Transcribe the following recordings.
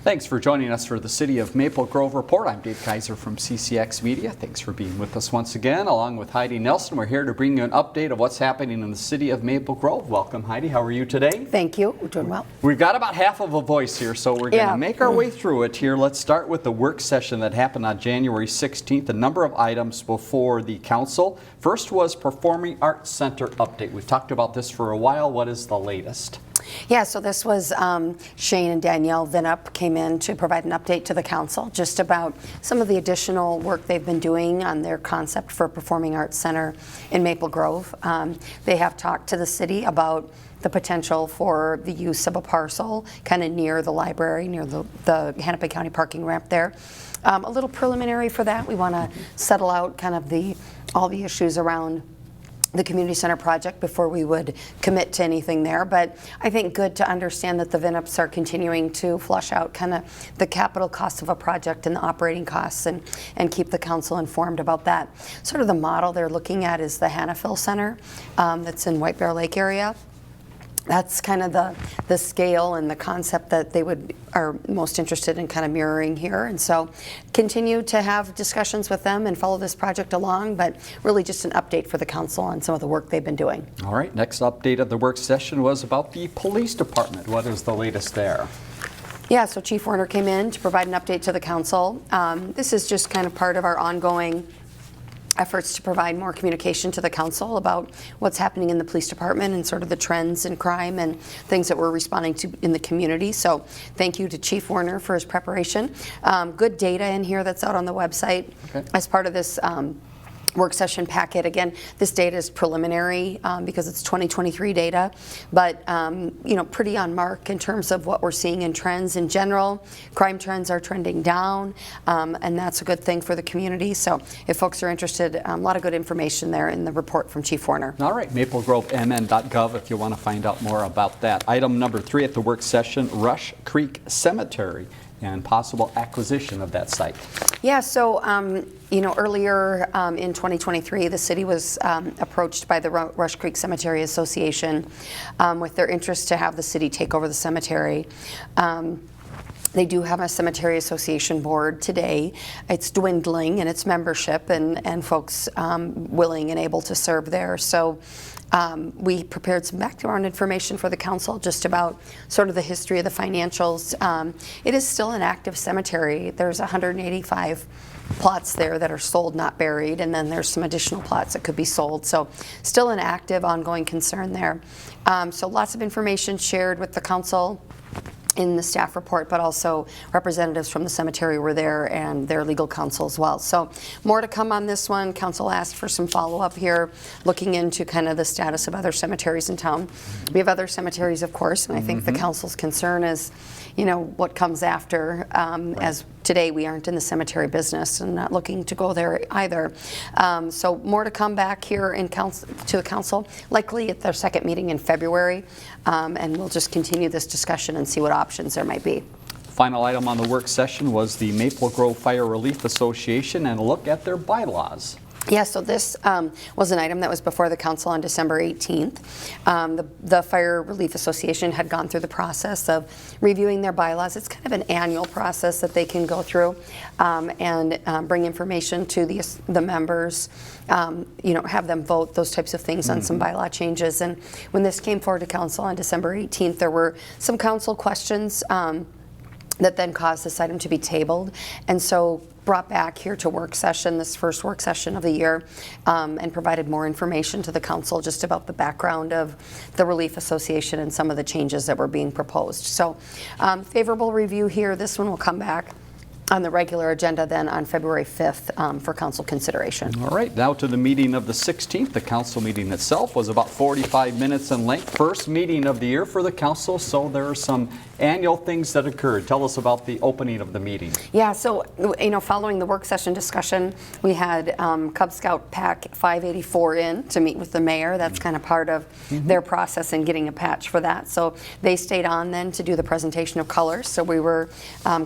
Thanks for joining us for the City of Maple Grove Report. I'm Dave Kaiser from CCX Media. Thanks for being with us once again. Along with Heidi Nelson, we're here to bring you an update of what's happening in the City of Maple Grove. Welcome, Heidi. How are you today? Thank you. We're doing well. We've got about half of a voice here, so we're going to make our way through it here. Let's start with the work session that happened on January 16th. A number of items before the council. First was Performing Arts Center update. We've talked about this for a while. What is the latest? Yeah, so this was Shane and Danielle Vinup came in to provide an update to the council just about some of the additional work they've been doing on their concept for Performing Arts Center in Maple Grove. They have talked to the city about the potential for the use of a parcel kind of near the library, near the Hennepin County parking ramp there. A little preliminary for that. We want to settle out kind of all the issues around the community center project before we would commit to anything there, but I think good to understand that the VNUPs are continuing to flush out kind of the capital cost of a project and the operating costs and keep the council informed about that. Sort of the model they're looking at is the Hannafil Center that's in White Bear Lake area. That's kind of the scale and the concept that they are most interested in kind of mirroring here. And so continue to have discussions with them and follow this project along, but really just an update for the council on some of the work they've been doing. All right, next update of the work session was about the police department. What is the latest there? Yeah, so Chief Warner came in to provide an update to the council. This is just kind of part of our ongoing efforts to provide more communication to the council about what's happening in the police department and sort of the trends in crime and things that we're responding to in the community. So thank you to Chief Warner for his preparation. Good data in here that's out on the website as part of this work session packet. Again, this data is preliminary because it's 2023 data, but pretty on mark in terms of what we're seeing in trends in general. Crime trends are trending down, and that's a good thing for the community. So if folks are interested, a lot of good information there in the report from Chief Warner. All right, maplegrovemn.gov if you want to find out more about that. Item number 3 at the work session, Rush Creek Cemetery and possible acquisition of that site. Yeah, so earlier in 2023, the city was approached by the Rush Creek Cemetery Association with their interest to have the city take over the cemetery. They do have a cemetery association board today. It's dwindling in its membership and folks willing and able to serve there. So we prepared some background information for the council just about sort of the history of the financials. It is still an active cemetery. There's 185 plots there that are sold, not buried, and then there's some additional plots that could be sold. So still an active, ongoing concern there. So lots of information shared with the council in the staff report, but also representatives from the cemetery were there and their legal counsel as well. So more to come on this one. Council asked for some follow-up here, looking into kind of the status of other cemeteries in town. We have other cemeteries, of course, and I think the council's concern is, what comes after. As today, we aren't in the cemetery business and not looking to go there either. So more to come back here to the council, likely at their second meeting in February, and we'll just continue this discussion and see what options there might be. Final item on the work session was the Maple Grove Fire Relief Association and a look at their bylaws. Yeah, so this was an item that was before the council on December 18th. The Fire Relief Association had gone through the process of reviewing their bylaws. It's kind of an annual process that they can go through and bring information to the members, have them vote, those types of things on some bylaw changes. And when this came forward to council on December 18th, there were some council questions that then caused this item to be tabled. And so brought back here to work session, this first work session of the year, and provided more information to the council just about the background of the Relief Association and some of the changes that were being proposed. So favorable review here. This one will come back on the regular agenda then on February 5th for council consideration. All right, now to the meeting of the 16th. The council meeting itself was about 45 minutes in length. First meeting of the year for the council, so there are some annual things that occurred. Tell us about the opening of the meeting. Yeah, so following the work session discussion, we had Cub Scout Pack 584 in to meet with the mayor. That's kind of part of their process in getting a patch for that. So they stayed on then to do the presentation of colors. So we were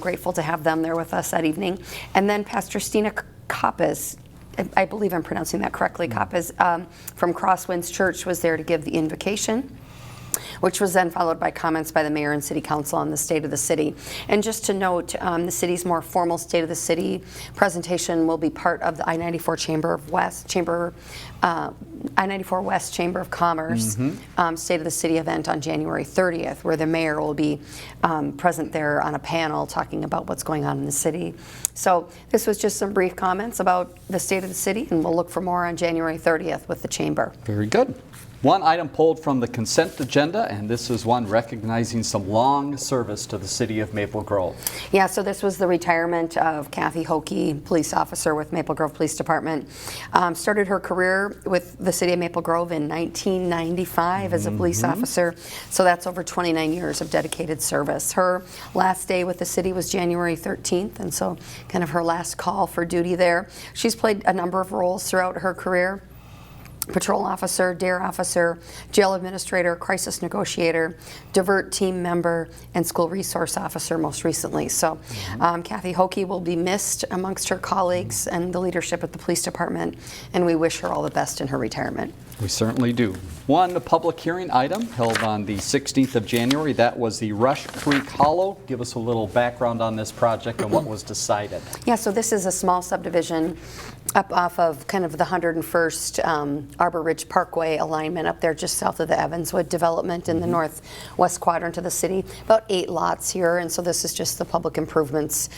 grateful to have them there with us that evening. And then Pastor Stina Kappas, I believe I'm pronouncing that correctly, Kappas, from Crosswinds Church was there to give the invocation. which was then followed by comments by the mayor and city council on the state of the city. And just to note, the city's more formal state of the city presentation will be part of the I94 I94 West Chamber of Commerce State of the City event on January 30th, where the mayor will be present there on a panel talking about what's going on in the city. So this was just some brief comments about the state of the city, and we'll look for more on January 30th with the chamber. Very good. One item pulled from the consent agenda, and this is one recognizing some long service to the city of Maple Grove. Yeah, so this was the retirement of Kathy Hoke, police officer with Maple Grove Police Department. Started her career with the city of Maple Grove in 1995 as a police officer, so that's over 29 years of dedicated service. Her last day with the city was January 13th, and so kind of her last call for duty there. She's played a number of roles throughout her career: patrol officer, dare officer, jail administrator, crisis negotiator, divert team member, and school resource officer most recently. So Kathy Hoke will be missed amongst her colleagues and the leadership at the police department, and we wish her all the best in her retirement. We certainly do. One public hearing item held on the 16th of January. That was the Rush Creek Hollow. Give us a little background on this project and what was decided. Yeah, so this is a small subdivision up off of kind of the 101st Arbor Ridge Parkway alignment up there just south of the Evanswood development in the northwest quadrant of the city. About 8 lots here, and so this is just the public improvements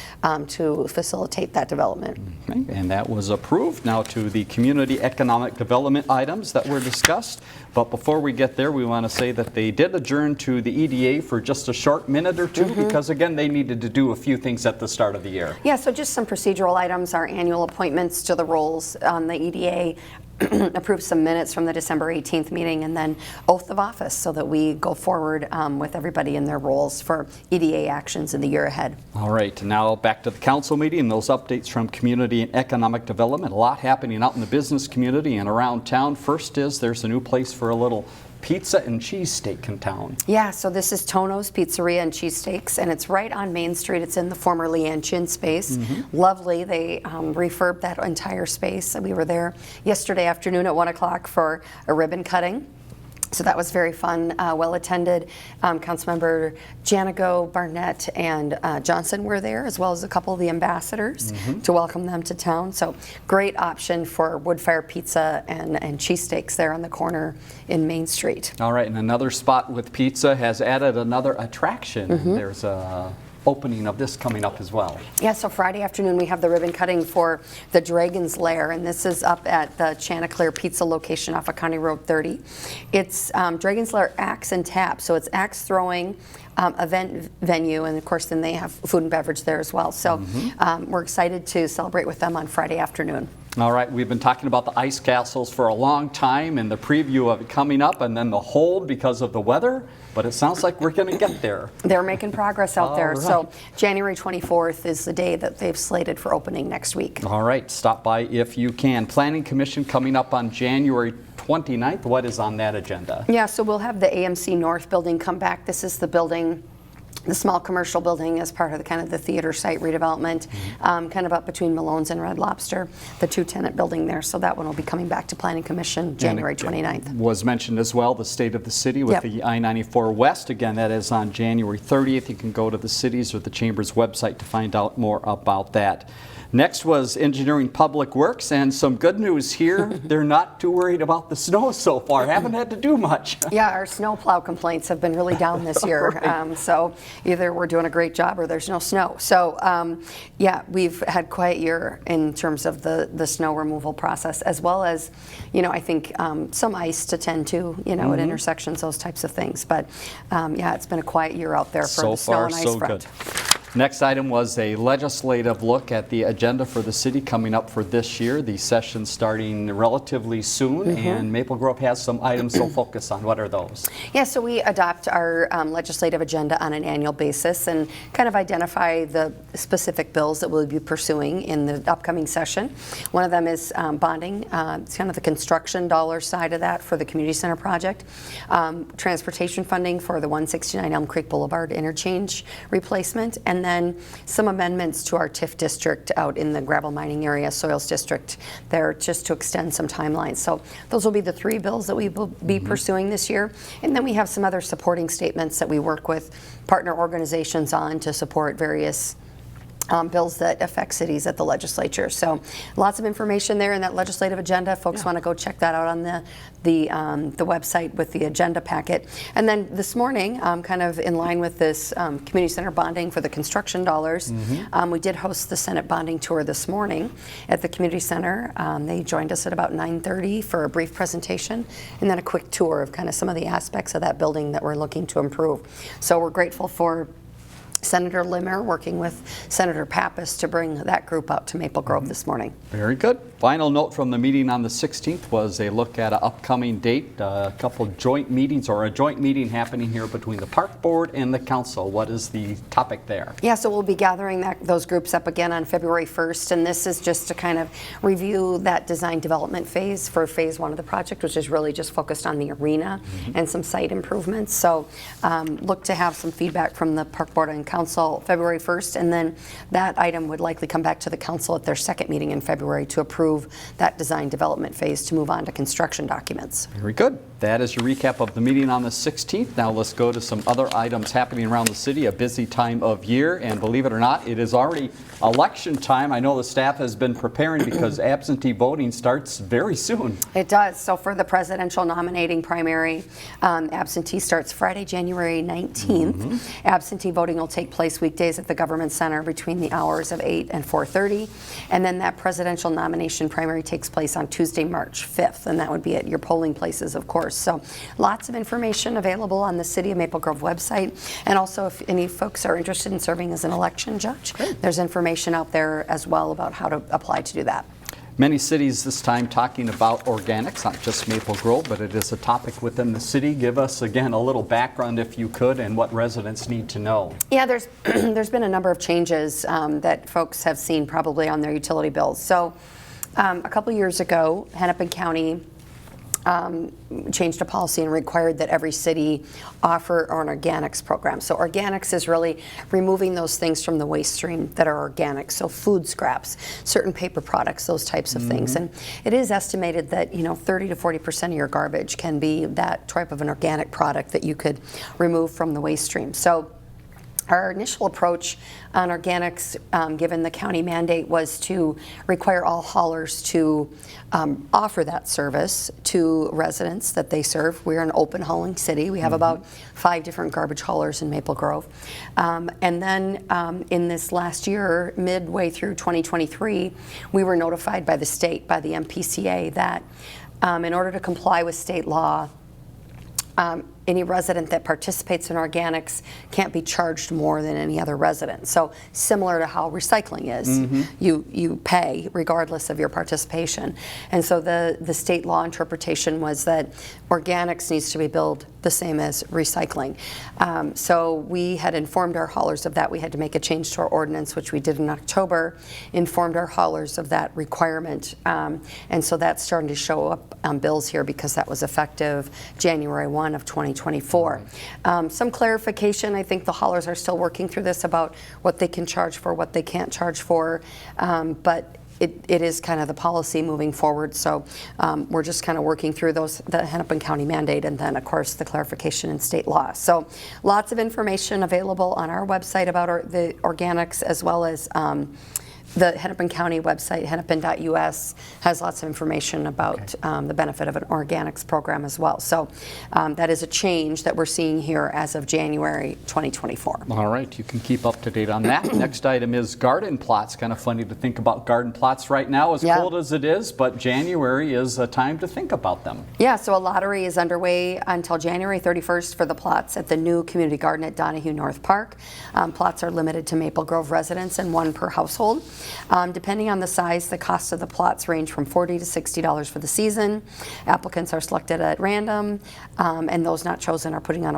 to facilitate that development. Okay, and that was approved. Now to the community economic development items that were discussed. But before we get there, we want to say that they did adjourn to the EDA for just a short minute or two because, again, they needed to do a few things at the start of the year. Yeah, so just some procedural items. Our annual appointments to the roles on the EDA, approved some minutes from the December 18th meeting, and then oath of office so that we go forward with everybody in their roles for EDA actions in the year ahead. All right, now back to the council meeting and those updates from community and economic development. A lot happening out in the business community and around town. First is there's a new place for a little pizza and cheesesteak in town. Yeah, so this is Tonos Pizzeria and Cheesesteaks, and it's right on Main Street. It's in the former Leanne Chin space. Lovely. They refurbed that entire space. We were there yesterday afternoon at 1 o'clock for a ribbon cutting. So that was very fun, well attended. Councilmember Janigo, Barnett, and Johnson were there, as well as a couple of the ambassadors to welcome them to town. So great option for wood fire pizza and cheesesteaks there on the corner in Main Street. All right, and another spot with pizza has added another attraction. There's a opening of this coming up as well. Yeah, so Friday afternoon we have the ribbon cutting for the Dragon's Lair, and this is up at the Chanticleer Pizza location off of County Road 30. It's Dragon's Lair Axe and Tap, so it's axe throwing event venue, and of course then they have food and beverage there as well. So we're excited to celebrate with them on Friday afternoon. All right, we've been talking about the ice castles for a long time and the preview of it coming up and then the hold because of the weather, but it sounds like we're going to get there. They're making progress out there. All right. So January 24th is the day that they've slated for opening next week. All right, stop by if you can. Planning Commission coming up on January 29th. What is on that agenda? Yeah, so we'll have the AMC North building come back. This is the building, the small commercial building as part of the kind of the theater site redevelopment, kind of up between Malone's and Red Lobster, the 2-tenant building there. So that one will be coming back to Planning Commission January 29th. Was mentioned as well the state of the city with the I94 West. Again, that is on January 30th. You can go to the city's or the chamber's website to find out more about that. Next was Engineering Public Works, and some good news here. They're not too worried about the snow so far. Haven't had to do much. Yeah, our snowplow complaints have been really down this year. Right. So either we're doing a great job or there's no snow. So yeah, we've had quite a year in terms of the snow removal process, as well as, you know, I think some ice to tend to, you know, at intersections, those types of things. But yeah, it's been a quiet year out there for So the snow far, and ice so front. good. Next item was a legislative look at the agenda for the city coming up for this year. The session starting relatively soon, and Maple Grove has some items to focus on. What are those? Yeah, so we adopt our legislative agenda on an annual basis and kind of identify the specific bills that we'll be pursuing in the upcoming session. One of them is bonding. It's kind of the construction dollar side of that for the community center project. Transportation funding for the 169 Elm Creek Boulevard interchange replacement, and and then some amendments to our TIF district out in the gravel mining area, soils district there, just to extend some timelines. So those will be the 3 bills that we will be pursuing this year. And then we have some other supporting statements that we work with partner organizations on to support various bills that affect cities at the legislature. So lots of information there in that legislative agenda. Folks want to go check that out on the website with the agenda packet. And then this morning, kind of in line with this community center bonding for the construction dollars, we did host the Senate bonding tour this morning at the community center. They joined us at about 9:30 for a brief presentation and then a quick tour of kind of some of the aspects of that building that we're looking to improve. So we're grateful for Senator Limmer working with Senator Pappas to bring that group out to Maple Grove this morning. Very good. Final note from the meeting on the 16th was a look at an upcoming date, a couple joint meetings or a joint meeting happening here between the Park Board and the Council. What is the topic there? Yeah, so we'll be gathering those groups up again on February 1st, and this is just to kind of review that design development phase for phase 1 of the project, which is really just focused on the arena and some site improvements. So look to have some feedback from the Park Board and Council February 1st, and then that item would likely come back to the Council at their second meeting in February to approve that design development phase to move on to construction documents. Very good. That is your recap of the meeting on the 16th. Now let's go to some other items happening around the city, a busy time of year, and believe it or not, it is already election time. I know the staff has been preparing because absentee voting starts very soon. It does. So for the presidential nominating primary, absentee starts Friday, January 19th. Absentee voting will take place weekdays at the Government Center between the hours of 8 and 4:30. And then that presidential nomination primary takes place on Tuesday, March 5th. And that would be at your polling places, of course. So lots of information available on the City of Maple Grove website. And also, if any folks are interested in serving as an election judge, there's information out there as well about how to apply to do that. Many cities this time talking about organics, not just Maple Grove, but it is a topic within the city. Give us, again, a little background, if you could, and what residents need to know. Yeah, there's been a number of changes that folks have seen probably on their utility bills. So a couple years ago, Hennepin County changed a policy and required that every city offer an organics program. So organics is really removing those things from the waste stream that are organic. So food scraps, certain paper products, those types of things. And it is estimated that 30 to 40% of your garbage can be that type of an organic product that you could remove from the waste stream. So our initial approach on organics, given the county mandate, was to require all haulers to offer that service to residents that they serve. We're an open hauling city. We have about 5 different garbage haulers in Maple Grove. And then in this last year, midway through 2023, we were notified by the state, by the MPCA, that in order to comply with state law, any resident that participates in organics can't be charged more than any other resident. So similar to how recycling is, you pay regardless of your participation. And so the state law interpretation was that organics needs to be billed the same as recycling. So we had informed our haulers of that. We had to make a change to our ordinance, which we did in October, informed our haulers of that requirement. And so that's starting to show up on bills here because that was effective January 1 of 2024. Some clarification. I think the haulers are still working through this about what they can charge for, what they can't charge for, but it is kind of the policy moving forward. So we're just kind of working through the Hennepin County mandate, and then of course the clarification in state law. So lots of information available on our website about the organics, as well as the Hennepin County website, hennepin.us, has lots of information about the benefit of an organics program as well. So that is a change that we're seeing here as of January 2024. All right, you can keep up to date on that. Next item is garden plots. Kind of funny to think about garden plots right now, as cold as it is, but January is a time to think about them. Yeah, so a lottery is underway until January 31st for the plots at the new community garden at Donahue North Park. Plots are limited to Maple Grove residents and 1 per household. Depending on the size, the cost of the plots range from $40 to $60 for the season. Applicants are selected at random, and those not chosen are put on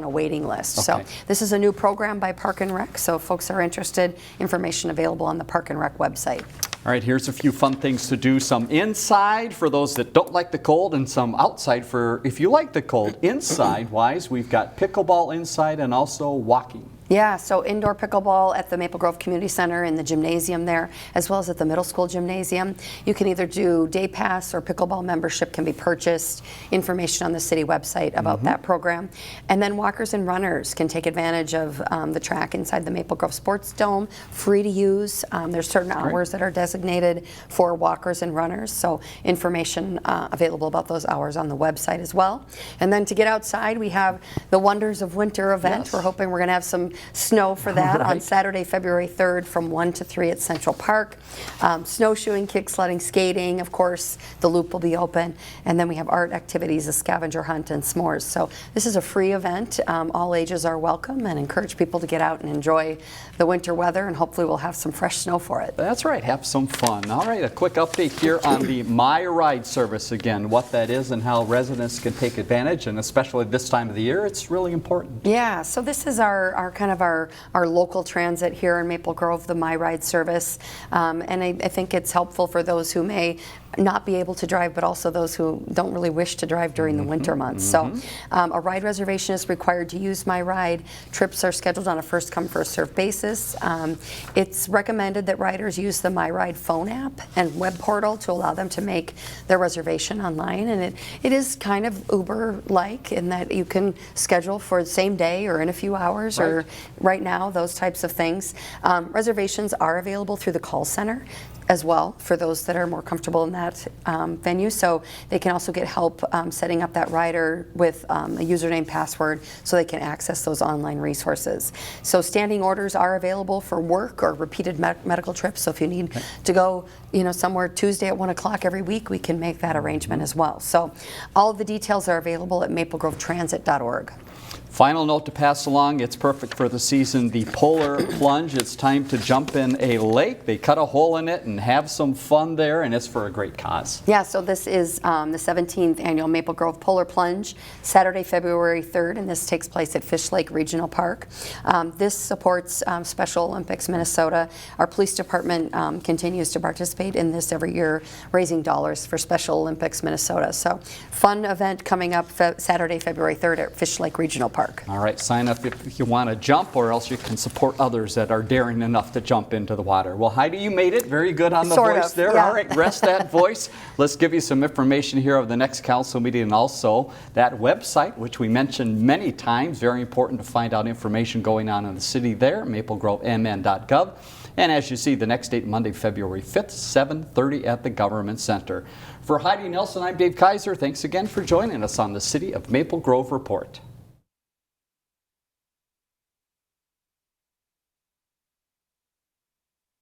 a waiting list. So this is a new program by Park and Rec, so if folks are interested, information available on the Park and Rec website. All right, here's a few fun things to do. Some inside for those that don't like the cold, and some outside for if you like the cold. Inside-wise, we've got pickleball inside and also walking. Yeah, so indoor pickleball at the Maple Grove Community Center in the gymnasium there, as well as at the middle school gymnasium. You can either do day pass or pickleball membership can be purchased. Information on the city website about that program. And then walkers and runners can take advantage of the track inside the Maple Grove Sports Dome, free to use. There's certain hours that are designated for walkers and runners, so information available about those hours on the website as well. And then to get outside, we have the Wonders of Winter event. Yes. We're hoping we're going to have some snow for that on Saturday, February 3rd from 1 to 3 at Central Park. Snowshoeing, kick sledding, skating, of course, the loop will be open. And then we have art activities, a scavenger hunt, and s'mores. So this is a free event. All ages are welcome, and encourage people to get out and enjoy the winter weather, and hopefully we'll have some fresh snow for it. That's right, have some fun. All right, a quick update here on the MyRide Service again, what that is and how residents can take advantage, and especially this time of the year, it's really important. Yeah, so this is our kind of our local transit here in Maple Grove, the MyRide Service, and I think it's helpful for those who may not be able to drive, but also those who don't really wish to drive during the winter months. So a ride reservation is required to use MyRide. Trips are scheduled on a first come, first served basis. It's recommended that riders use the MyRide phone app and web portal to allow them to make their reservation online. And it is kind of Uber-like in that you can schedule for the same day or in a few hours or right now, those types of things. Reservations are available through the call center as well for those that are more comfortable in that venue. So they can also get help setting up that rider with a username, password, so they can access those online resources. So standing orders are available for work or repeated medical trips. So if you need to go, somewhere Tuesday at 1 o'clock every week, we can make that arrangement as well. So all of the details are available at maplegrovetransit.org. Final note to pass along, it's perfect for the season, the Polar Plunge. It's time to jump in a lake. They cut a hole in it and have some fun there, and it's for a great cause. Yeah, so this is the 17th annual Maple Grove Polar Plunge, Saturday, February 3rd, and this takes place at Fish Lake Regional Park. This supports Special Olympics Minnesota. Our police department continues to participate in this every year, raising dollars for Special Olympics Minnesota. So fun event coming up Saturday, February 3rd at Fish Lake Regional Park. All right, sign up if you want to jump, or else you can support others that are daring enough to jump into the water. Well, Heidi, you made it. Very good on the voice there. Yeah. All right, rest that voice. Let's give you some information here of the next council meeting, and also that website, which we mentioned many times. Very important to find out information going on in the city there, maplegrovemn.gov. And as you see, the next date, Monday, February 5th, 7:30 at the Government Center. For Heidi Nelson, I'm Dave Kaiser. Thanks again for joining us on the City of Maple Grove Report.